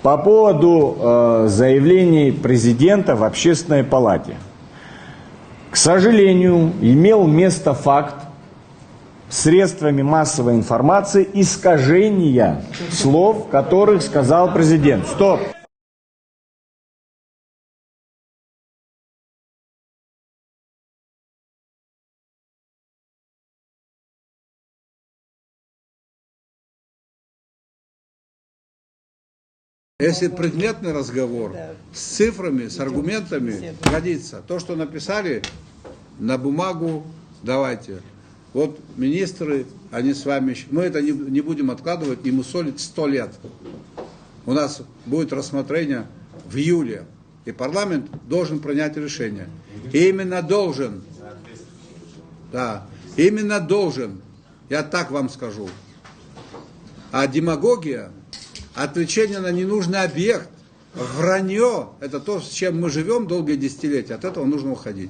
По поводу заявлений президента в Общественной палате. К сожалению, имел место факт средствами массовой информации искажения слов, которых сказал президент. Стоп! Если предметный разговор с цифрами, с аргументами годится. То, что написали на бумагу, давайте. Вот министры, они с вами, мы это не будем откладывать и мусолить 100 лет. У нас будет рассмотрение в июле, и парламент должен принять решение. Именно должен. Да, именно должен. Я так вам скажу. А демагогия, отвлечение на ненужный объект, вранье, это то, с чем мы живем долгие десятилетия, от этого нужно уходить.